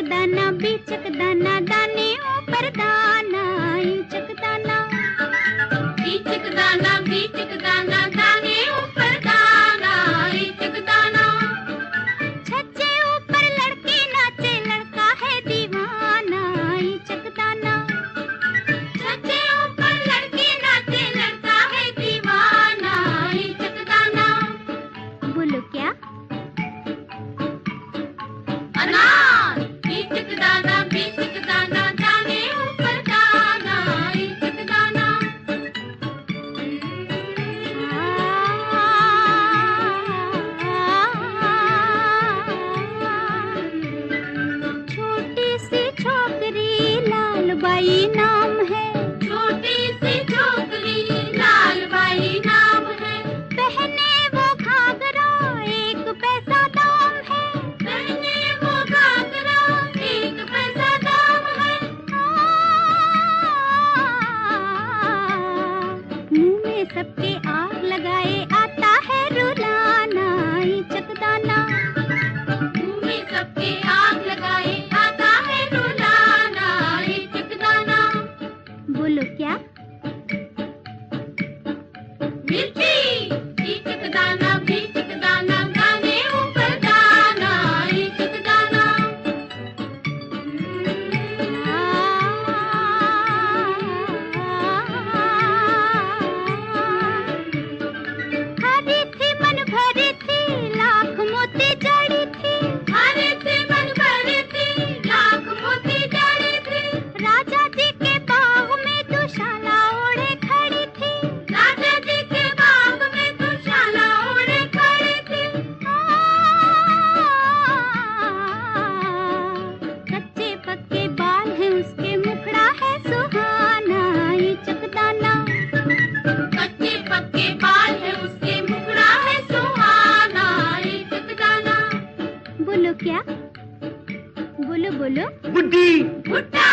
दाना बीचक दाना दाने ऊपर दाना ईचक दाना। ईचक दाना बीचक दाना दाने ऊपर दाना ईचक दाना। छज्जे ऊपर लड़के नाचे लड़का है दीवाना ईचक दाना। छज्जे ऊपर लड़के नाचे लड़का है दीवाना ईचक दाना। बोलो क्या? अनार। ईचक दाना बीचक दाना दाने ऊपर दाना ईचक दाना। छोटी सी छोकरी लाल बाई नाम है। छोटी सी छोकरी लाल बाई नाम है। पहने वो घाघरा एक पैसा दाम है। पहने वो घाघरा एक पैसा दाम है। मुंह में सबके आग लगाए आता है रुलाना ईचक दाना। मुंह में सबके आग लगाए आता है रुलाना ईचक दाना। बोलो क्या? मिर्ची। ईचक दाना बीचक दाना दाने ऊपर दाना ईचक दाना। हरी थी मन भरी थी लाख मोती जड़ी थी। हरी थी मन भरी थी लाख मोती जड़ी थी। राजा जी के बाग में दुशाला ओढ़े खड़ी थी। राजा जी के बाग में दुशाला ओढ़े खड़ी थी। कच्चे पक्के बाल हैं उसके मुखड़ा है सुहाना ईचक दाना। कच्चे पक्के बाल है उसके मुखड़ा है सुहाना ईचक दाना। बोलो क्या? बोलो बोलो। बुड्ढी। भुट्टा।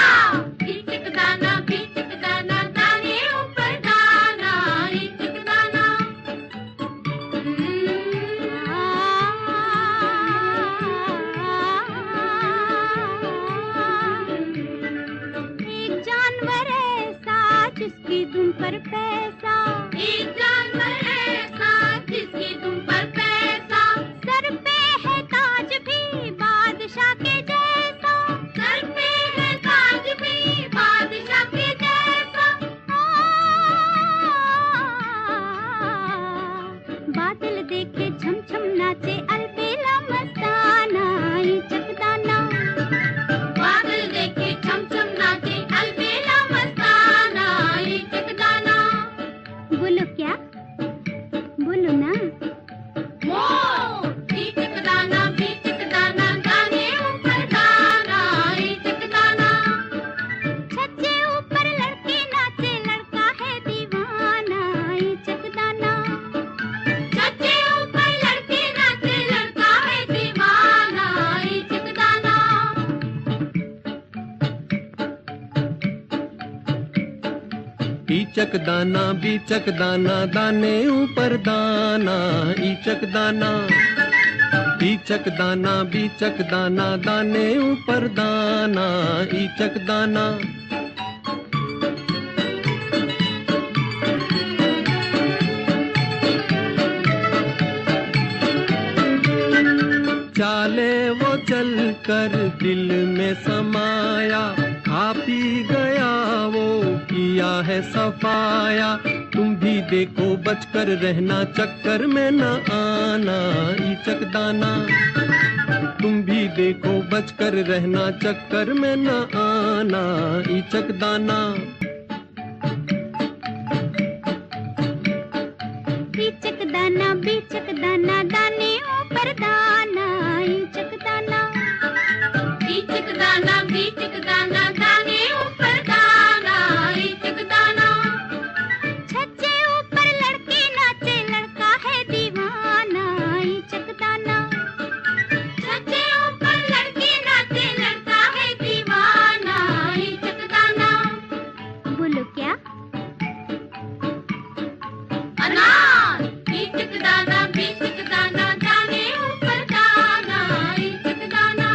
ईचक दाना बीचक दाना दाने ऊपर दाना ईचक दाना। एक जानवर ऐसा जिसकी धुन पर पैसा। एक जानवर ऐसा जिसकी धुन पर पैसा। सर पे है ताज भी बादशाह के जैसा। सर पे है ताज भी बादशाह के जैसा। बादल देखे झम झम नाचे अलबेला मस्ताना ईचक दाना। बादल देखे झम झम नाचे अलबेला मस्ताना ईचक दाना। बोलो क्या? बोलो ना। मोर। ईचक दाना बीचक दाना दाने ऊपर दाना ईचक दाना। छज्जे ऊपर लड़के नाचे लड़का है दीवाना ईचक दाना। छज्जे ऊपर लड़के नाचे लड़का है दीवाना ईचक दाना। ईचक दाना बीचक दाना दाने ऊपर दाना ईचक दाना। ईचक दाना बीचक दाना दाने ऊपर दाना ईचक दाना। चाले वो चल कर दिल में समाया। खा पी गया वो किया है सफाया। तुम भी देखो बचकर रहना चक्कर में न आना ईचक दाना। तुम भी देखो बचकर रहना चक्कर में न आना ईचक दाना। ईचक दाना बीचक दाना दाने ऊपर दाना ईचक दाना। ईचक दाना बीचक दाना दाने ऊपर दाना ईचक दाना। छज्जे ऊपर लड़के नाचे लड़का है दीवाना ईचक दाना। छज्जे ऊपर लड़के नाचे लड़का है दीवाना ईचक दाना। बोलो क्या? अनार। ईचक दाना बीचक दाना दाने ऊपर दाना ईचक दाना।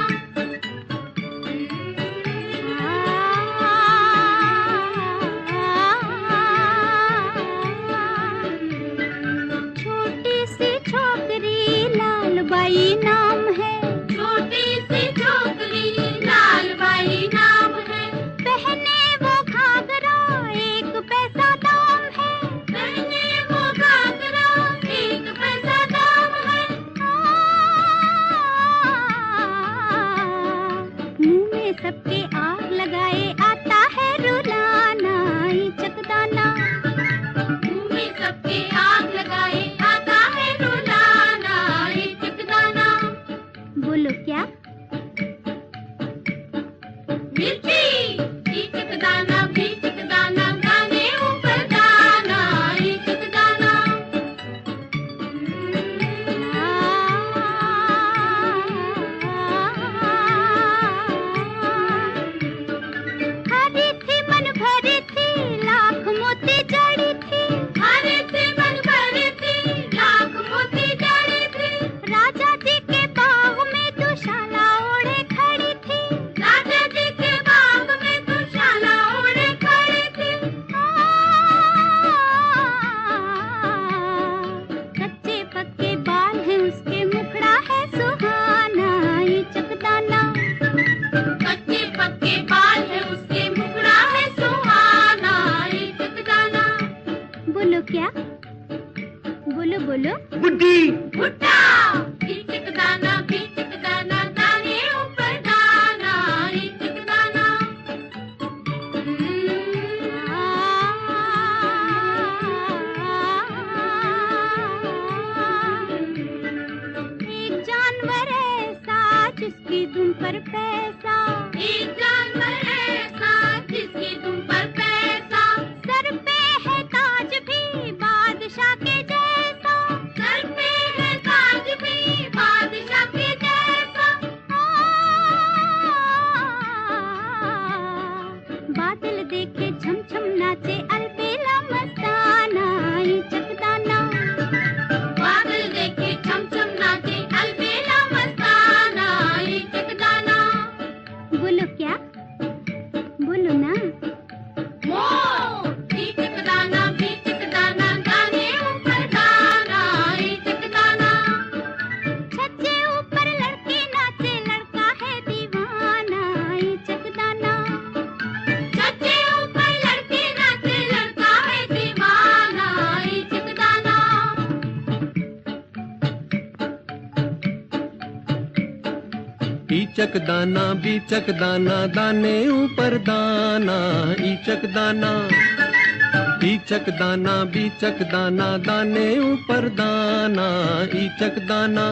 बुड्ढी भुट्टा ईचक दाना बीचक दाना दाने ऊपर दाना ईचक दाना एक जानवर ऐसा जिसकी दुम पर पैसा एक जानवर ऐसा जिसकी दुम पर पैसा सर पे है ताज भी बादशाह के जैसा सर पे है ताज भी बादशाह के जैसा बादल देखे झम झम नाचे अलबेला मस्ताना ईचक दाना बादल देखे झम झम नाचे अलबेला मस्ताना ईचक दाना बोलो क्या बोलो ना ईचक दाना बीचक दाना दाने ऊपर दाना ईचक दाना छत से ऊपर लड़की नाचे लड़का है दीवाना ईचक दाना छत से ऊपर लड़की नाचे लड़का है दीवाना ईचक दाना ईचक दाना बीचक दाना दाने ऊपर दाना ईचक दाना ईचक दाना बीचक दाना दाने ऊपर दाना ईचक दाना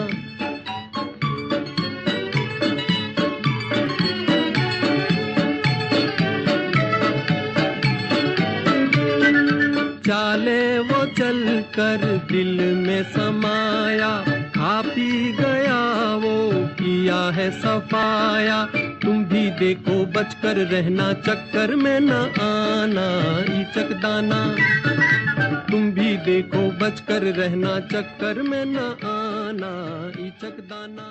चाले वो चल कर दिल में समाया खा पी गया वो किया है सफाया तुम भी देखो बचकर रहना चक्कर में न आना ईचक दाना तुम भी देखो बचकर रहना चक्कर में न आना ईचक दाना